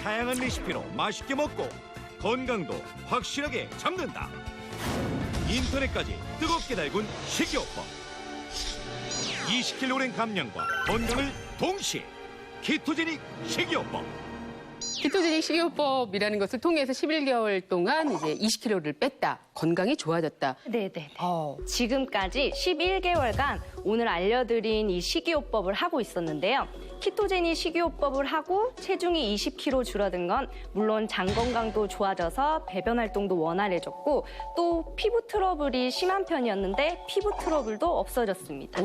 다양한 레시피로 맛있게 먹고 건강도 확실하게 잡는다. 인터넷까지 뜨겁게 달군 식이요법. 20kg 감량과 건강을 동시에 키토제닉 식이요법. 키토제닉 식이요법이라는 것을 통해서 11개월 동안 이제 20kg를 뺐다. 건강이 좋아졌다. 네네. 지금까지 11개월간 오늘 알려드린 이 식이요법을 하고 있었는데요. 키토제닉 식이요법을 하고 체중이 20kg 줄어든 건 물론 장 건강도 좋아져서 배변 활동도 원활해졌고 또 피부 트러블이 심한 편이었는데 피부 트러블도 없어졌습니다.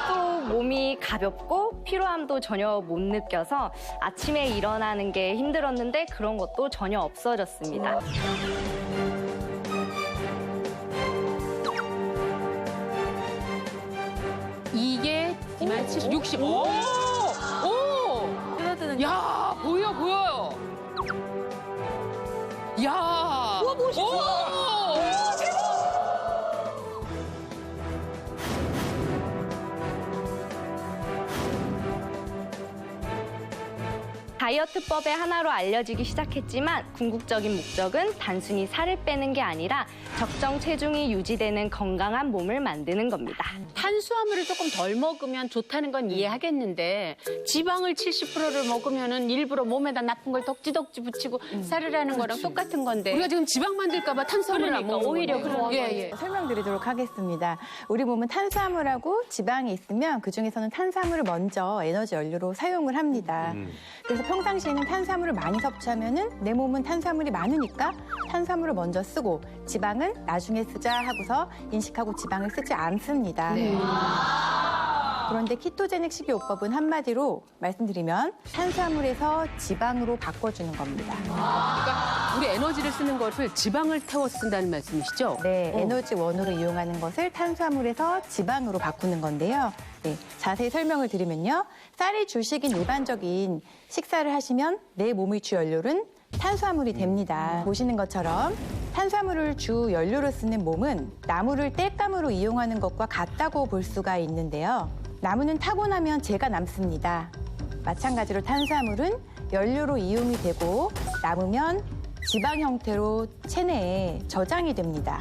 또 몸이 가볍고 피로함도 전혀 못 느껴서 아침에 일어나는 게 힘들었는데 그런 것도 전혀 없어졌습니다. 이게 27,60. 오! 오! 야, 보여요. 야! 우와, 멋있어! 다이어트법의 하나로 알려지기 시작했지만 궁극적인 목적은 단순히 살을 빼는 게 아니라 적정 체중이 유지되는 건강한 몸을 만드는 겁니다. 탄수화물을 조금 덜 먹으면 좋다는 건 이해하겠는데 지방을 70%를 먹으면은 일부러 몸에다 나쁜 걸 덕지덕지 붙이고 살으라는 거랑 똑같은 건데 우리가 지금 지방 만들까 봐 탄수화물을 안 먹는 오히려 거네요. 그런 예. 설명드리도록 하겠습니다. 우리 몸은 탄수화물하고 지방이 있으면 그중에서는 탄수화물을 먼저 에너지 연료로 사용을 합니다. 그래서 평상시에는 탄수화물을 많이 섭취하면은 내 몸은 탄수화물이 많으니까 탄수화물을 먼저 쓰고 지방은 나중에 쓰자 하고서 인식하고 지방을 쓰지 않습니다. 그런데 키토제닉 식이요법은 한마디로 말씀드리면 탄수화물에서 지방으로 바꿔주는 겁니다. 그러니까 우리 에너지를 쓰는 것을 지방을 태워 쓴다는 말씀이시죠? 네, 에너지 원으로 이용하는 것을 탄수화물에서 지방으로 바꾸는 건데요. 네, 자세히 설명을 드리면요. 쌀이 주식인 일반적인 식사를 하시면 내 몸의 주 연료는 탄수화물이 됩니다. 보시는 것처럼 탄수화물을 주 연료로 쓰는 몸은 나무를 땔감으로 이용하는 것과 같다고 볼 수가 있는데요. 나무는 타고 나면 재가 남습니다. 마찬가지로 탄수화물은 연료로 이용이 되고 남으면 지방 형태로 체내에 저장이 됩니다.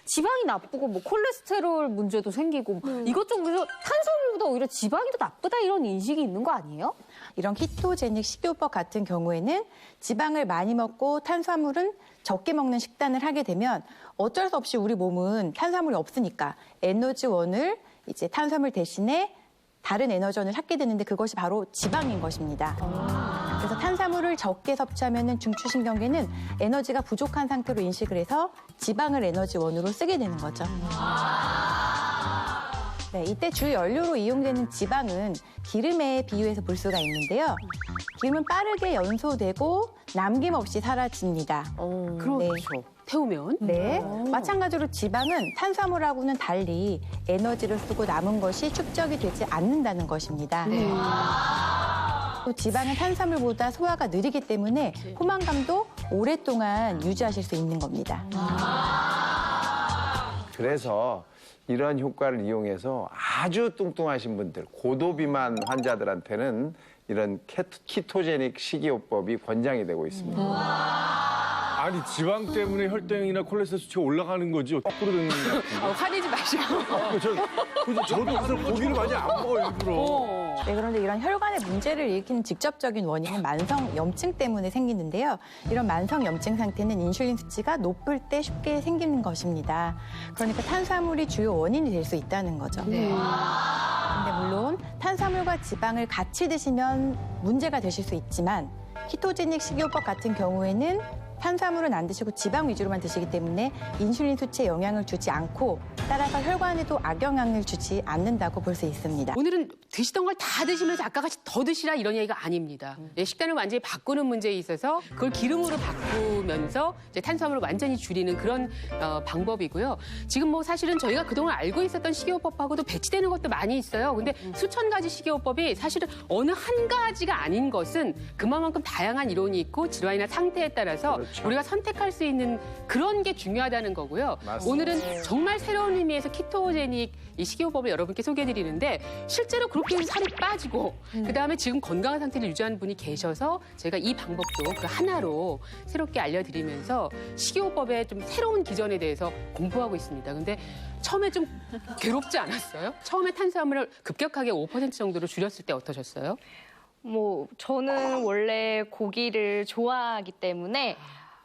지방이 나쁘고 뭐 콜레스테롤 문제도 생기고 이것저것 탄수화물보다 오히려 지방이 더 나쁘다 이런 인식이 있는 거 아니에요? 이런 키토제닉 식이요법 같은 경우에는 지방을 많이 먹고 탄수화물은 적게 먹는 식단을 하게 되면 어쩔 수 없이 우리 몸은 탄수화물이 없으니까 에너지원을 이제 탄수화물 대신에 다른 에너지원을 찾게 되는데 그것이 바로 지방인 것입니다. 그래서 탄수화물을 적게 섭취하면 중추신경계는 에너지가 부족한 상태로 인식을 해서 지방을 에너지원으로 쓰게 되는 거죠. 네, 이때 주 연료로 이용되는 지방은 기름에 비유해서 볼 수가 있는데요. 기름은 빠르게 연소되고 남김없이 사라집니다. 그렇죠. 태우면. 네, 마찬가지로 지방은 탄수화물하고는 달리 에너지를 쓰고 남은 것이 축적이 되지 않는다는 것입니다. 또 지방은 탄수화물보다 소화가 느리기 때문에 포만감도 오랫동안 유지하실 수 있는 겁니다. 그래서 이러한 효과를 이용해서 아주 뚱뚱하신 분들, 고도비만 환자들한테는 이런 키토제닉 식이요법이 권장이 되고 있습니다. 아니 지방 때문에 혈당이나 콜레스테롤 수치가 올라가는 거지 거꾸로 되는 거 같은데. 화내지 마시고. 저도 그래서 고기를 많이 안 먹어요 일부러. 네, 그런데 이런 혈관의 문제를 일으키는 직접적인 원인은 만성 염증 때문에 생기는데요. 이런 만성 염증 상태는 인슐린 수치가 높을 때 쉽게 생기는 것입니다. 그러니까 탄수화물이 주요 원인이 될 수 있다는 거죠. 근데 물론 탄수화물과 지방을 같이 드시면 문제가 되실 수 있지만 키토제닉 식이요법 같은 경우에는 탄수화물은 안 드시고 지방 위주로만 드시기 때문에 인슐린 수치에 영향을 주지 않고 따라서 혈관에도 악영향을 주지 않는다고 볼 수 있습니다. 오늘은 드시던 걸 다 드시면서 아까같이 더 드시라 이런 얘기가 아닙니다. 식단을 완전히 바꾸는 문제에 있어서 그걸 기름으로 바꾸면서 이제 탄수화물을 완전히 줄이는 그런 방법이고요. 지금 뭐 사실은 저희가 그동안 알고 있었던 식이요법하고도 배치되는 것도 많이 있어요. 근데 수천 가지 식이요법이 사실은 어느 한 가지가 아닌 것은 그만큼 다양한 이론이 있고 질환이나 상태에 따라서 그렇죠. 우리가 선택할 수 있는 그런 게 중요하다는 거고요. 맞습니다. 오늘은 정말 새로운 의미에서 키토제닉 이 식이요법을 여러분께 소개해드리는데 실제로 그렇게 해서 살이 빠지고 그다음에 지금 건강한 상태를 유지하는 분이 계셔서 제가 이 방법도 그 하나로 새롭게 알려드리면서 식이요법의 좀 새로운 기전에 대해서 공부하고 있습니다. 근데 처음에 좀 괴롭지 않았어요? 처음에 탄수화물을 급격하게 5% 정도로 줄였을 때 어떠셨어요? 뭐 저는 원래 고기를 좋아하기 때문에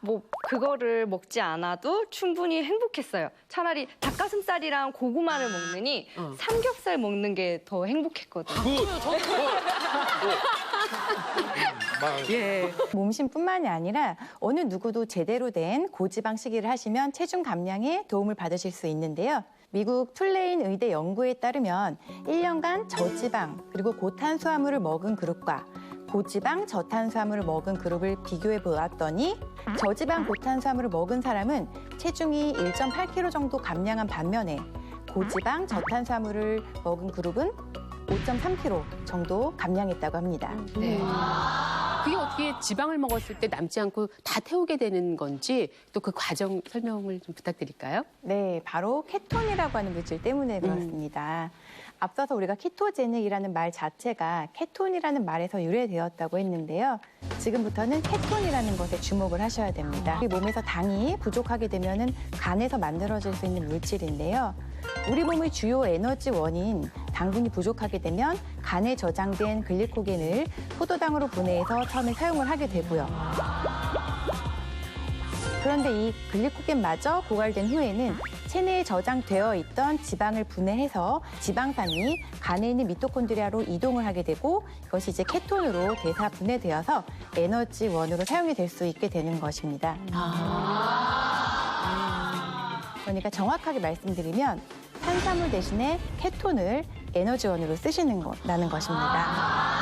뭐 그거를 먹지 않아도 충분히 행복했어요. 차라리 닭가슴살이랑 고구마를 먹느니 삼겹살 먹는 게 더 행복했거든요. 예. 몸심뿐만이 아니라 어느 누구도 제대로 된 고지방 식이를 하시면 체중 감량에 도움을 받으실 수 있는데요. 미국 툴레인 의대 연구에 따르면 1년간 저지방 그리고 고탄수화물을 먹은 그룹과 고지방 저탄수화물을 먹은 그룹을 비교해 보았더니 저지방 고탄수화물을 먹은 사람은 체중이 1.8kg 정도 감량한 반면에 고지방 저탄수화물을 먹은 그룹은 5.3kg 정도 감량했다고 합니다. 네. 그게 어떻게 지방을 먹었을 때 남지 않고 다 태우게 되는 건지 또 그 과정 설명을 좀 부탁드릴까요? 네, 바로 케톤이라고 하는 물질 때문에 그렇습니다. 앞서서 우리가 키토제닉이라는 말 자체가 케톤이라는 말에서 유래되었다고 했는데요. 지금부터는 케톤이라는 것에 주목을 하셔야 됩니다. 우리 몸에서 당이 부족하게 되면은 간에서 만들어질 수 있는 물질인데요. 우리 몸의 주요 에너지원인 당분이 부족하게 되면 간에 저장된 글리코겐을 포도당으로 분해해서 처음에 사용을 하게 되고요. 그런데 이 글리코겐마저 고갈된 후에는 체내에 저장되어 있던 지방을 분해해서 지방산이 간에 있는 미토콘드리아로 이동을 하게 되고 이것이 이제 케톤으로 대사 분해되어서 에너지원으로 사용이 될 수 있게 되는 것입니다. 그러니까 정확하게 말씀드리면 탄수화물 대신에 케톤을 에너지원으로 쓰시는 거라는 것입니다.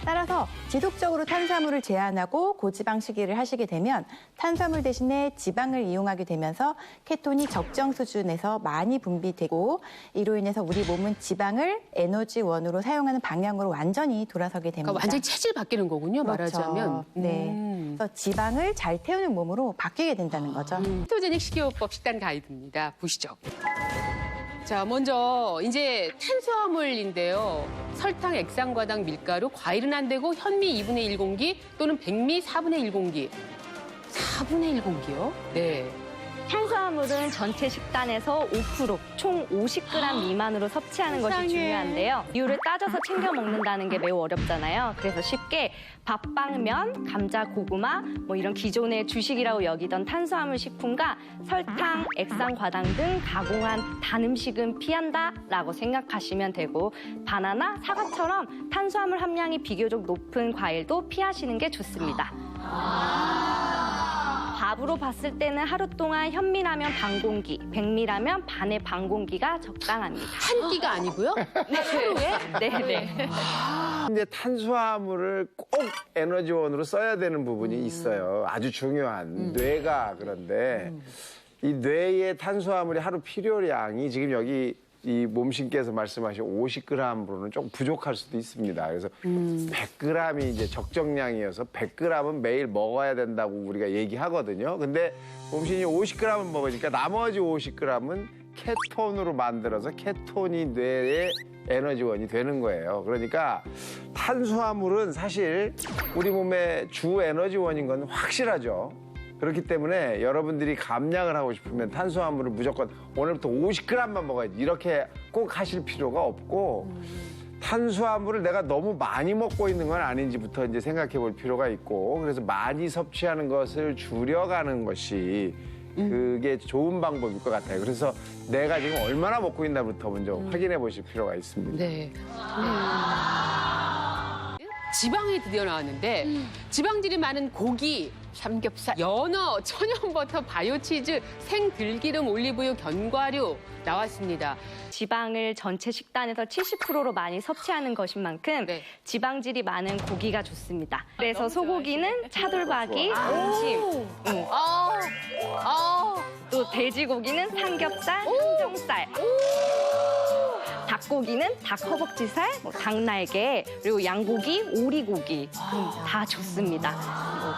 따라서 지속적으로 탄수화물을 제한하고 고지방 식이를 하시게 되면 탄수화물 대신에 지방을 이용하게 되면서 케톤이 적정 수준에서 많이 분비되고 이로 인해서 우리 몸은 지방을 에너지원으로 사용하는 방향으로 완전히 돌아서게 됩니다. 그러니까 완전히 체질 바뀌는 거군요, 그렇죠. 말하자면. 네. 그래서 지방을 잘 태우는 몸으로 바뀌게 된다는 거죠. 키토제닉 식이요법 식단 가이드입니다. 보시죠. 자, 먼저 이제 탄수화물인데요. 설탕, 액상과당, 밀가루, 과일은 안 되고 현미 2분의 1공기 또는 백미 4분의 1공기. 4분의 1공기요? 네. 탄수화물은 전체 식단에서 5%, 총 50g 미만으로 섭취하는 것이 세상에. 중요한데요. 이유를 따져서 챙겨 먹는다는 게 매우 어렵잖아요. 그래서 쉽게 밥빵면, 감자, 고구마, 뭐 이런 기존의 주식이라고 여기던 탄수화물 식품과 설탕, 액상과당 등 가공한 단 음식은 피한다라고 생각하시면 되고 바나나, 사과처럼 탄수화물 함량이 비교적 높은 과일도 피하시는 게 좋습니다. 밥으로 봤을 때는 하루 동안 현미라면 반 공기, 백미라면 반의 반 공기가 적당합니다. 한 끼가 아니고요? 하루에? 네네. 근데 탄수화물을 꼭 에너지원으로 써야 되는 부분이 있어요. 아주 중요한 뇌가 그런데 이 뇌의 탄수화물이 하루 필요량이 지금 여기 이 몸신께서 말씀하신 50g으로는 조금 부족할 수도 있습니다. 그래서 100g이 이제 적정량이어서 100g은 매일 먹어야 된다고 우리가 얘기하거든요. 근데 몸신이 50g을 먹으니까 나머지 50g은 케톤으로 만들어서 케톤이 뇌의 에너지원이 되는 거예요. 그러니까 탄수화물은 사실 우리 몸의 주 에너지원인 건 확실하죠. 그렇기 때문에 여러분들이 감량을 하고 싶으면 탄수화물을 무조건 오늘부터 50g만 먹어야지 이렇게 꼭 하실 필요가 없고 탄수화물을 내가 너무 많이 먹고 있는 건 아닌지부터 이제 생각해 볼 필요가 있고 그래서 많이 섭취하는 것을 줄여가는 것이 그게 좋은 방법일 것 같아요. 그래서 내가 지금 얼마나 먹고 있나부터 먼저 확인해 보실 필요가 있습니다. 네. 지방이 드디어 나왔는데 지방질이 많은 고기, 삼겹살, 연어, 천연버터, 바이오치즈, 생들기름, 올리브유, 견과류 나왔습니다. 지방을 전체 식단에서 70%로 많이 섭취하는 것인 만큼 네. 지방질이 많은 고기가 좋습니다. 그래서 소고기는 차돌박이, 등심, 또 돼지고기는 삼겹살, 항정살, 닭고기는 닭 허벅지살, 닭날개, 그리고 양고기, 오리고기 다 좋습니다.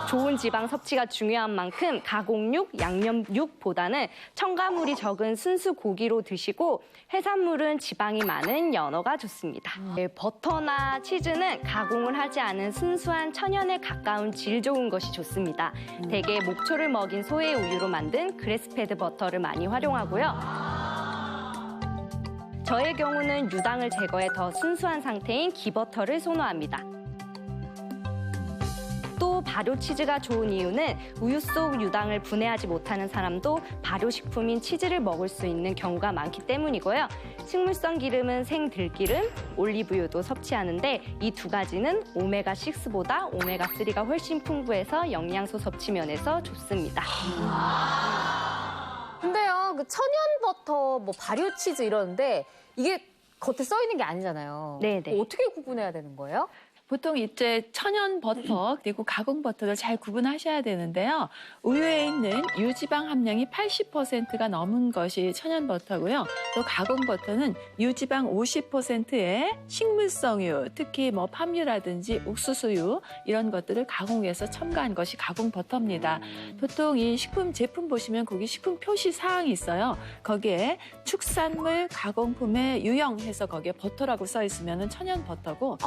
좋은 지방 섭취가 중요한 만큼 가공육, 양념육보다는 첨가물이 적은 순수 고기로 드시고 해산물은 지방이 많은 연어가 좋습니다. 네, 버터나 치즈는 가공을 하지 않은 순수한 천연에 가까운 질 좋은 것이 좋습니다. 대개 목초를 먹인 소의 우유로 만든 그래스페드 버터를 많이 활용하고요. 저의 경우는 유당을 제거해 더 순수한 상태인 기버터를 선호합니다. 또 발효치즈가 좋은 이유는 우유 속 유당을 분해하지 못하는 사람도 발효식품인 치즈를 먹을 수 있는 경우가 많기 때문이고요. 식물성 기름은 생들기름, 올리브유도 섭취하는데 이 두 가지는 오메가6보다 오메가3가 훨씬 풍부해서 영양소 섭취 면에서 좋습니다. 근데요, 그 천연 버터, 뭐 발효 치즈 이러는데 이게 겉에 써 있는 게 아니잖아요. 네네. 어떻게 구분해야 되는 거예요? 보통 이제 천연 버터 그리고 가공 버터를 잘 구분하셔야 되는데요. 우유에 있는 유지방 함량이 80%가 넘은 것이 천연 버터고요. 또 가공 버터는 유지방 50%의 식물성유, 특히 뭐 팜유라든지 옥수수유 이런 것들을 가공해서 첨가한 것이 가공 버터입니다. 보통 이 식품 제품 보시면 거기 식품 표시 사항이 있어요. 거기에 축산물 가공품에 유형해서 거기에 버터라고 써 있으면 천연 버터고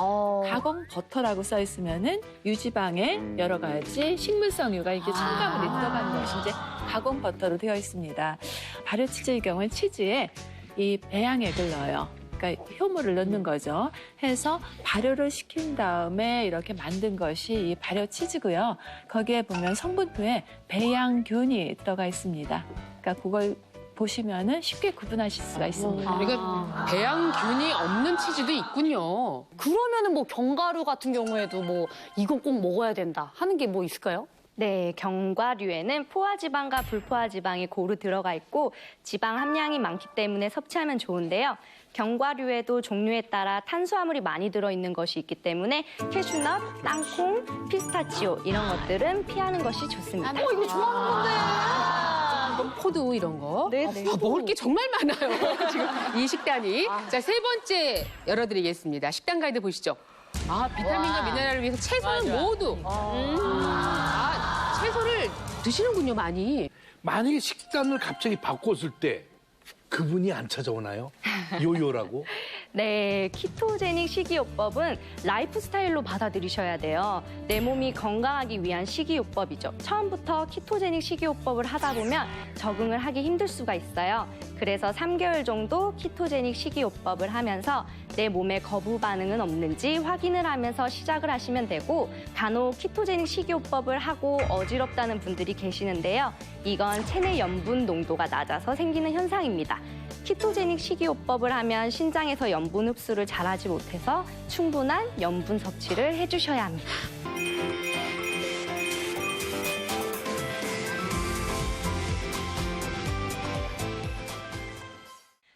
가공 버터라고 써 있으면은 유지방에 여러 가지 식물성유가 이렇게 첨가물이 들어간 것이 이제 가공 버터로 되어 있습니다. 발효 치즈의 경우는 치즈에 이 배양액을 넣어요. 그러니까 효모를 넣는 거죠. 해서 발효를 시킨 다음에 이렇게 만든 것이 이 발효 치즈고요. 거기에 보면 성분표에 배양균이 들어가 있습니다. 그러니까 그걸 보시면은 쉽게 구분하실 수가 있습니다. 그러니까 배양균이 없는 치즈도 있군요. 그러면은 뭐 견과류 같은 경우에도 뭐 이거 꼭 먹어야 된다 하는 게 뭐 있을까요? 네, 견과류에는 포화지방과 불포화지방이 고루 들어가 있고 지방 함량이 많기 때문에 섭취하면 좋은데요. 견과류에도 종류에 따라 탄수화물이 많이 들어있는 것이 있기 때문에 캐슈넛, 땅콩, 피스타치오 이런 것들은 피하는 것이 좋습니다. 이거 좋아하는 건데. 포도 이런 거. 네, 먹을 게 정말 많아요. 지금 이 식단이. 자, 세 번째 열어드리겠습니다. 식단 가이드 보시죠. 비타민과 미네랄을 위해서 채소는 모두. 채소를 드시는군요, 많이. 만약에 식단을 갑자기 바꿨을 때 그분이 안 찾아오나요? 요요라고? 네, 키토제닉 식이요법은 라이프 스타일로 받아들이셔야 돼요. 내 몸이 건강하기 위한 식이요법이죠. 처음부터 키토제닉 식이요법을 하다 보면 적응을 하기 힘들 수가 있어요. 그래서 3개월 정도 키토제닉 식이요법을 하면서 내 몸에 거부 반응은 없는지 확인을 하면서 시작을 하시면 되고 간혹 키토제닉 식이요법을 하고 어지럽다는 분들이 계시는데요. 이건 체내 염분 농도가 낮아서 생기는 현상입니다. 키토제닉 식이요법을 하면 신장에서 염분 흡수를 잘하지 못해서 충분한 염분 섭취를 해주셔야 합니다.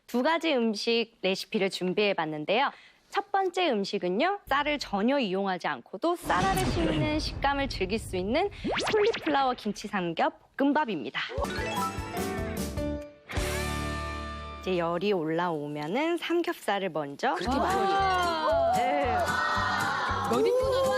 두 가지 음식 레시피를 준비해봤는데요. 첫 번째 음식은요. 쌀을 전혀 이용하지 않고도 쌀알을 씹는 식감을 즐길 수 있는 콜리플라워 김치 삼겹 볶음밥입니다. 이제 열이 올라오면은 삼겹살을 먼저 그렇게 많이. 네. 몇 인분으로?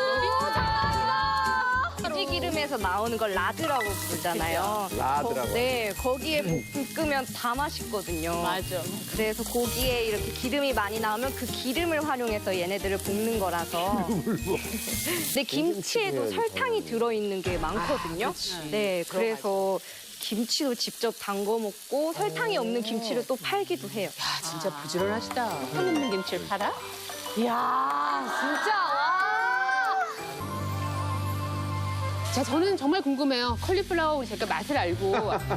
기름에서 나오는 걸 라드라고 부르잖아요. 라드라고. 네, 거기에 볶으면 다 맛있거든요. 맞아. 그래서 고기에 이렇게 기름이 많이 나오면 그 기름을 활용해서 얘네들을 볶는 거라서. 근데 김치에도 설탕이 들어있는 게 많거든요. 네, 그래서 김치도 직접 담궈 먹고 설탕이 없는 김치를 또 팔기도 해요. 야, 진짜 부지런하시다. 설탕 없는 김치를 팔아? 이야, 진짜 와. 자, 저는 정말 궁금해요. 컬리플라워 제가 맛을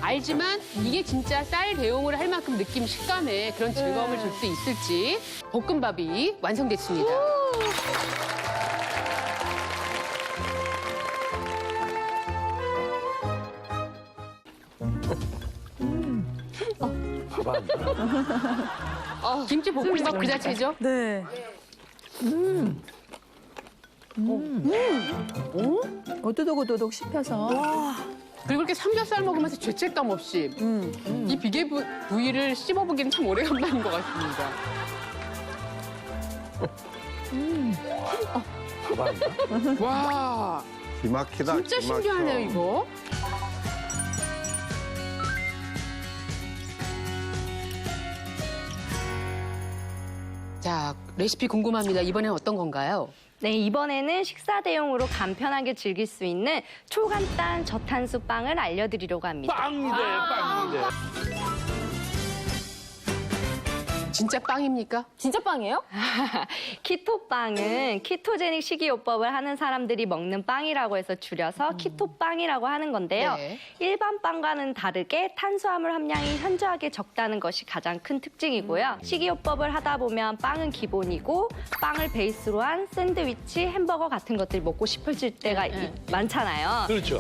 알지만 이게 진짜 쌀 대용을 할 만큼 느낌, 식감에 그런 즐거움을 줄 수 있을지. 볶음밥이 완성됐습니다. 김치 볶음밥 그 자체죠? 네. 오도독오도독 씹혀서. 그리고 이렇게 삼겹살 먹으면서 죄책감 없이 이 비계 부위를 씹어보기는 참 오래간만인 것 같습니다. 와, 기막히다. 진짜 신기하네요, 이거. 자, 레시피 궁금합니다. 이번엔 어떤 건가요? 네, 이번에는 식사 대용으로 간편하게 즐길 수 있는 초간단 저탄수 빵을 알려드리려고 합니다. 빵이네. 진짜 빵입니까? 진짜 빵이에요? 키토빵은 키토제닉 식이요법을 하는 사람들이 먹는 빵이라고 해서 줄여서 키토빵이라고 하는 건데요. 네. 일반 빵과는 다르게 탄수화물 함량이 현저하게 적다는 것이 가장 큰 특징이고요. 식이요법을 하다 보면 빵은 기본이고 빵을 베이스로 한 샌드위치, 햄버거 같은 것들이 먹고 싶어질 때가 많잖아요. 그렇죠.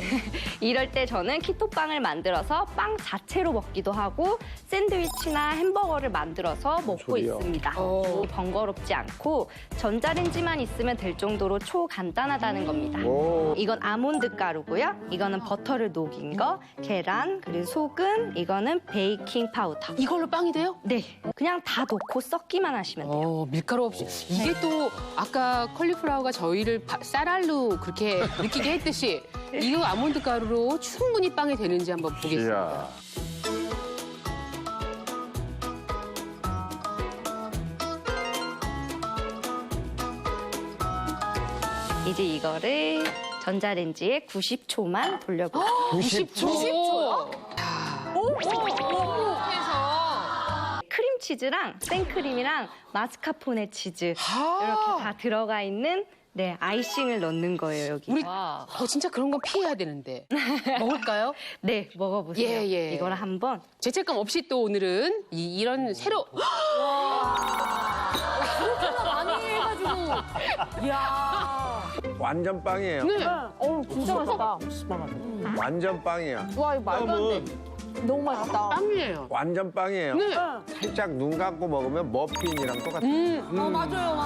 이럴 때 저는 키토빵을 만들어서 빵 자체로 먹기도 하고 샌드위치나 햄버거를 만들어서 먹고 소리야. 있습니다. 번거롭지 않고 전자레인지만 있으면 될 정도로 초간단하다는 겁니다. 오. 이건 아몬드 가루고요. 이거는 버터를 녹인 거, 계란, 그리고 소금, 이거는 베이킹 파우더. 이걸로 빵이 돼요? 네, 그냥 다 넣고 섞기만 하시면 돼요. 밀가루 없이. 이게 또 아까 컬리플라워가 저희를 쌀알로 그렇게 느끼게 했듯이 이거 아몬드 가루로 충분히 빵이 되는지 한번 보겠습니다. 이야. 이제 이거를 전자레인지에 90초만 돌려볼게요. 90초. 크림치즈랑 생크림이랑 마스카포네 치즈 이렇게 다 들어가 있는 네, 아이싱을 넣는 거예요, 여기. 우리 진짜 그런 건 피해야 되는데. 먹을까요? 네, 먹어보세요. 예. 이걸 한번. 죄책감 없이 또 오늘은 이런 새로 많이 해가지고. 이야. 완전 빵이에요. 네. 진짜 맛있다. 완전 빵이야. 와, 이거 말도 안 돼. 너무 맛있다. 빵이에요. 완전 빵이에요. 네. 살짝 눈 감고 먹으면 머핀이랑 똑같아요. 맞아요.